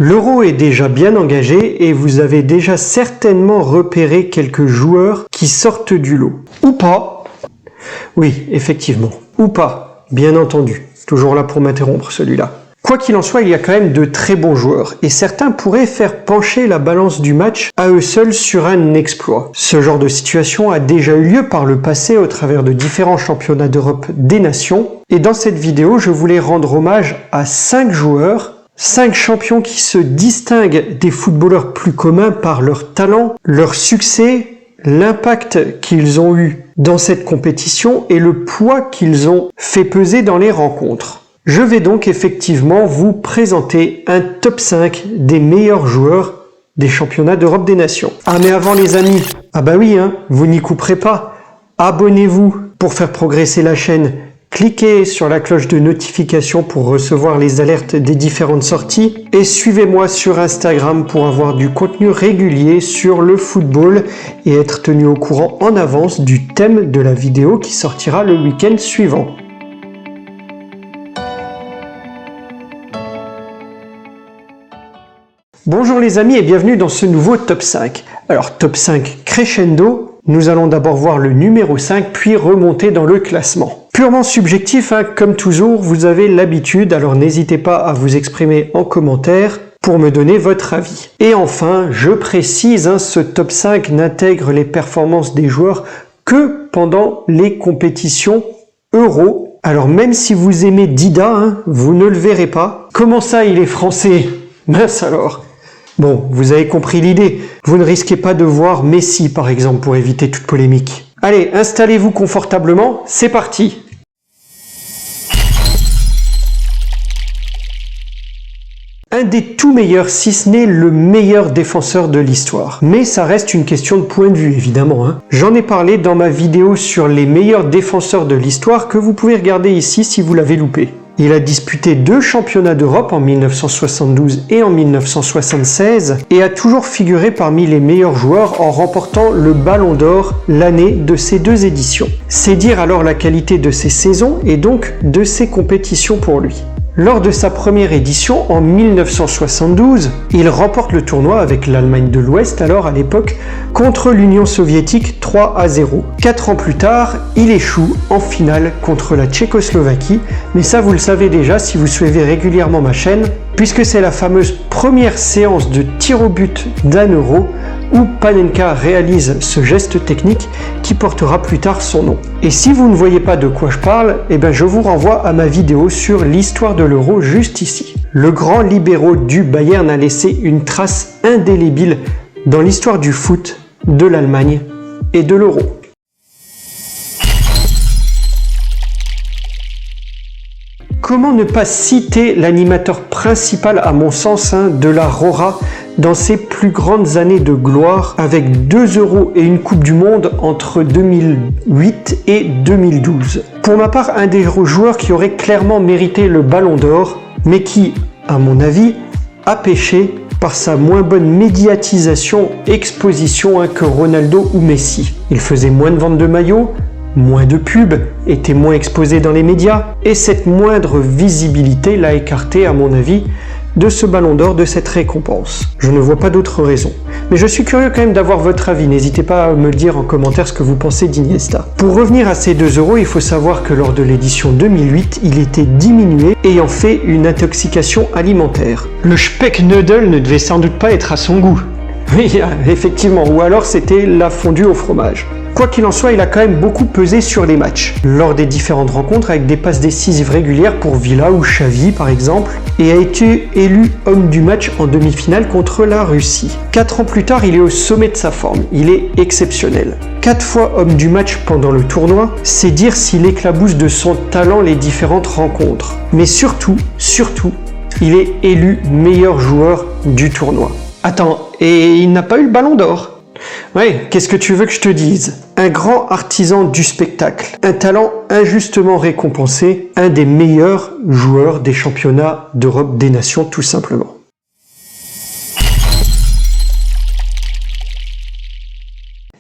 L'Euro est déjà bien engagé et vous avez déjà certainement repéré quelques joueurs qui sortent du lot. Ou pas. Oui, effectivement. Ou pas, bien entendu. Toujours là pour m'interrompre celui-là. Quoi qu'il en soit, il y a quand même de très bons joueurs et certains pourraient faire pencher la balance du match à eux seuls sur un exploit. Ce genre de situation a déjà eu lieu par le passé au travers de différents championnats d'Europe des nations et dans cette vidéo, je voulais rendre hommage à 5 joueurs, 5 champions qui se distinguent des footballeurs plus communs par leur talent, leur succès, l'impact qu'ils ont eu dans cette compétition et le poids qu'ils ont fait peser dans les rencontres. Je vais donc effectivement vous présenter un top 5 des meilleurs joueurs des championnats d'Europe des nations. Ah mais avant les amis, ah bah oui, vous n'y couperez pas. Abonnez-vous pour faire progresser la chaîne. Cliquez sur la cloche de notification pour recevoir les alertes des différentes sorties et suivez-moi sur Instagram pour avoir du contenu régulier sur le football et être tenu au courant en avance du thème de la vidéo qui sortira le week-end suivant. Bonjour les amis et bienvenue dans ce nouveau top 5. Alors top 5 crescendo, nous allons d'abord voir le numéro 5 puis remonter dans le classement. Purement subjectif, comme toujours, vous avez l'habitude, alors n'hésitez pas à vous exprimer en commentaire pour me donner votre avis. Et enfin, je précise, ce top 5 n'intègre les performances des joueurs que pendant les compétitions Euro. Alors même si vous aimez Dida, vous ne le verrez pas. Comment ça, il est français? Mince alors. Bon, vous avez compris l'idée. Vous ne risquez pas de voir Messi par exemple pour éviter toute polémique. Allez, installez-vous confortablement, c'est parti. Un des tout meilleurs, si ce n'est le meilleur défenseur de l'histoire. Mais ça reste une question de point de vue, évidemment. J'en ai parlé dans ma vidéo sur les meilleurs défenseurs de l'histoire que vous pouvez regarder ici si vous l'avez loupé. Il a disputé 2 championnats d'Europe en 1972 et en 1976 et a toujours figuré parmi les meilleurs joueurs en remportant le Ballon d'Or l'année de ces 2 éditions. C'est dire alors la qualité de ses saisons et donc de ses compétitions pour lui. Lors de sa première édition en 1972, il remporte le tournoi avec l'Allemagne de l'Ouest alors à l'époque contre l'Union soviétique 3-0. 4 ans plus tard, il échoue en finale contre la Tchécoslovaquie, mais ça vous le savez déjà si vous suivez régulièrement ma chaîne, puisque c'est la fameuse première séance de tir au but d'un Euro où Panenka réalise ce geste technique qui portera plus tard son nom. Et si vous ne voyez pas de quoi je parle, je vous renvoie à ma vidéo sur l'histoire de l'Euro juste ici. Le grand libéraux du Bayern a laissé une trace indélébile dans l'histoire du foot, de l'Allemagne et de l'Euro. Comment ne pas citer l'animateur principal, à mon sens, de la Rora dans ses plus grandes années de gloire avec 2 Euros et une Coupe du Monde entre 2008 et 2012. Pour ma part, un des joueurs qui aurait clairement mérité le Ballon d'Or, mais qui, à mon avis, a péché par sa moins bonne médiatisation, exposition que Ronaldo ou Messi. Il faisait moins de ventes de maillots, moins de pubs, était moins exposé dans les médias, et cette moindre visibilité l'a écarté, à mon avis, de ce Ballon d'Or, de cette récompense. Je ne vois pas d'autre raison. Mais je suis curieux quand même d'avoir votre avis, n'hésitez pas à me le dire en commentaire ce que vous pensez d'Iniesta. Pour revenir à ces 2 euros, il faut savoir que lors de l'édition 2008, il était diminué, ayant fait une intoxication alimentaire. Le Specknödel ne devait sans doute pas être à son goût. Oui, effectivement, ou alors c'était la fondue au fromage. Quoi qu'il en soit, il a quand même beaucoup pesé sur les matchs, lors des différentes rencontres avec des passes décisives régulières pour Villa ou Xavi par exemple, et a été élu homme du match en demi-finale contre la Russie. 4 ans plus tard, il est au sommet de sa forme, il est exceptionnel. 4 fois homme du match pendant le tournoi, c'est dire s'il éclabousse de son talent les différentes rencontres. Mais surtout, il est élu meilleur joueur du tournoi. Attends, et il n'a pas eu le Ballon d'Or? Ouais, qu'est-ce que tu veux que je te dise? Un grand artisan du spectacle, un talent injustement récompensé, un des meilleurs joueurs des championnats d'Europe des nations tout simplement.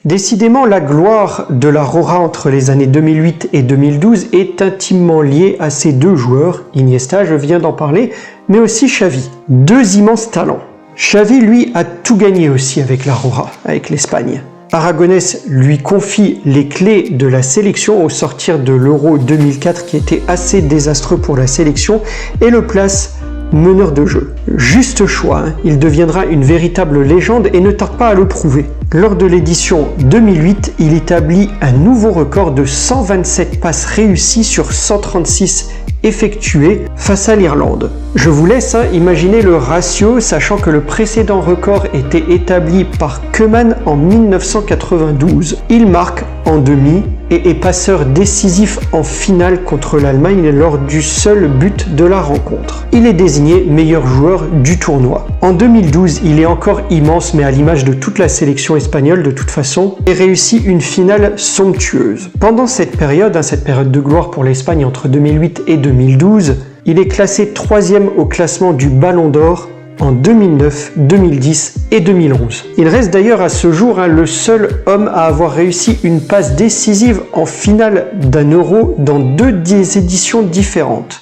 Décidément, la gloire de la Rora entre les années 2008 et 2012 est intimement liée à ces 2 joueurs. Iniesta, je viens d'en parler, mais aussi Xavi. Deux immenses talents. Xavi, lui, a tout gagné aussi avec la Roja, avec l'Espagne. Aragonès lui confie les clés de la sélection au sortir de l'Euro 2004 qui était assez désastreux pour la sélection et le place meneur de jeu. Juste choix, hein. Il deviendra une véritable légende et ne tarde pas à le prouver. Lors de l'édition 2008, il établit un nouveau record de 127 passes réussies sur 136 effectuées face à l'Irlande. Je vous laisse imaginer le ratio, sachant que le précédent record était établi par Koeman en 1992. Il marque en demi et est passeur décisif en finale contre l'Allemagne lors du seul but de la rencontre. Il est désigné meilleur joueur du tournoi. En 2012, il est encore immense, mais à l'image de toute la sélection espagnole de toute façon, et réussit une finale somptueuse. Pendant cette période de gloire pour l'Espagne entre 2008 et 2012, il est classé 3e au classement du Ballon d'Or en 2009, 2010 et 2011. Il reste d'ailleurs à ce jour le seul homme à avoir réussi une passe décisive en finale d'un Euro dans 2 éditions différentes.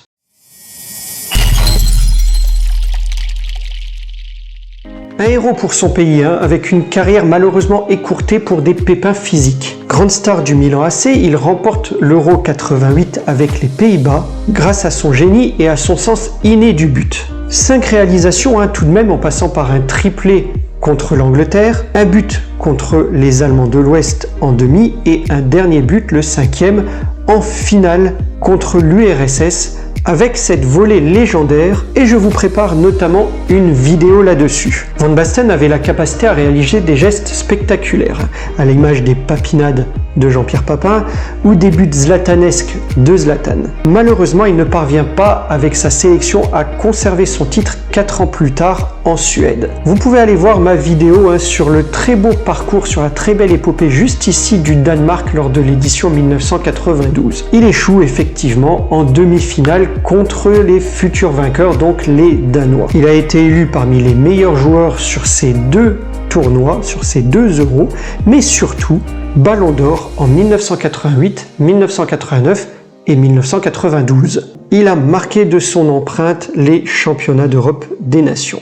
Un héros pour son pays, avec une carrière malheureusement écourtée pour des pépins physiques. Grande star du Milan AC, il remporte l'Euro 88 avec les Pays-Bas grâce à son génie et à son sens inné du but. 5 réalisations tout de même, en passant par un triplé contre l'Angleterre, un but contre les Allemands de l'Ouest en demi et un dernier but, le 5e, en finale contre l'URSS avec cette volée légendaire, et je vous prépare notamment une vidéo là-dessus. Van Basten avait la capacité à réaliser des gestes spectaculaires, à l'image des papinades de Jean-Pierre Papin ou des buts zlatanesques de Zlatan. Malheureusement, il ne parvient pas avec sa sélection à conserver son titre 4 ans plus tard en Suède. Vous pouvez aller voir ma vidéo sur le très beau parcours, sur la très belle épopée juste ici du Danemark lors de l'édition 1992. Il échoue effectivement en demi-finale contre les futurs vainqueurs, donc les Danois. Il a été élu parmi les meilleurs joueurs sur ces 2 tournois, sur ces 2 euros, mais surtout Ballon d'Or en 1988, 1989 et 1992. Il a marqué de son empreinte les championnats d'Europe des nations.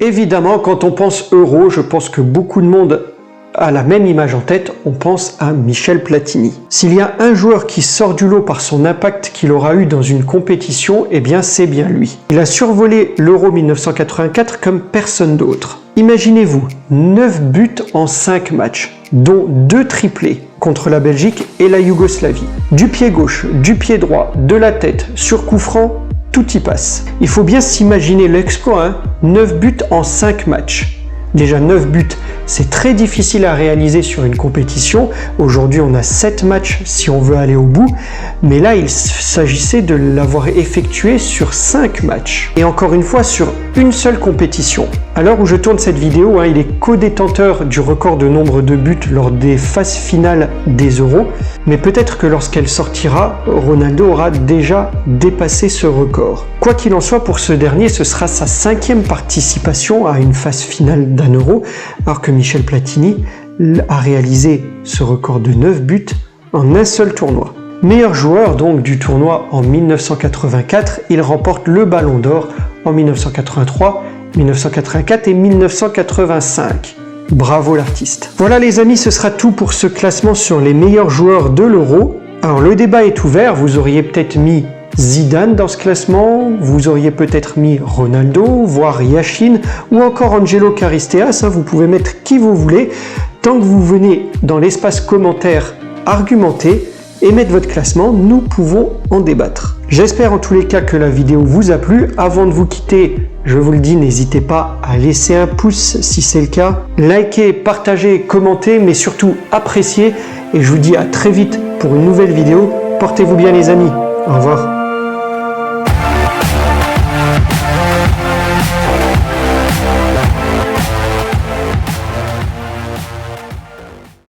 Évidemment, quand on pense euro, je pense que beaucoup de monde a la même image en tête, on pense à Michel Platini. S'il y a un joueur qui sort du lot par son impact qu'il aura eu dans une compétition, eh bien c'est bien lui. Il a survolé l'Euro 1984 comme personne d'autre. Imaginez-vous, 9 buts en 5 matchs, dont 2 triplés contre la Belgique et la Yougoslavie. Du pied gauche, du pied droit, de la tête, sur coup franc, tout y passe. Il faut bien s'imaginer l'exploit, 9 buts en 5 matchs. Déjà 9 buts, c'est très difficile à réaliser sur une compétition. Aujourd'hui, on a 7 matchs si on veut aller au bout. Mais là, il s'agissait de l'avoir effectué sur 5 matchs. Et encore une fois, sur une seule compétition. À l'heure où je tourne cette vidéo, il est co-détenteur du record de nombre de buts lors des phases finales des Euros. Mais peut-être que lorsqu'elle sortira, Ronaldo aura déjà dépassé ce record. Quoi qu'il en soit, pour ce dernier, ce sera sa 5e participation à une phase finale d'un Euro, alors que Michel Platini a réalisé ce record de 9 buts en un seul tournoi. Meilleur joueur donc du tournoi en 1984, il remporte le Ballon d'Or en 1983, 1984 et 1985. Bravo l'artiste. Voilà les amis, ce sera tout pour ce classement sur les meilleurs joueurs de l'Euro. Alors le débat est ouvert, vous auriez peut-être mis Zidane dans ce classement, vous auriez peut-être mis Ronaldo, voire Yashin ou encore Angelo Charisteas, vous pouvez mettre qui vous voulez, tant que vous venez dans l'espace commentaire argumenter et mettre votre classement, nous pouvons en débattre. J'espère en tous les cas que la vidéo vous a plu. Avant de vous quitter, je vous le dis, n'hésitez pas à laisser un pouce si c'est le cas, likez, partagez, commentez, mais surtout appréciez, et je vous dis à très vite pour une nouvelle vidéo. Portez-vous bien les amis, au revoir.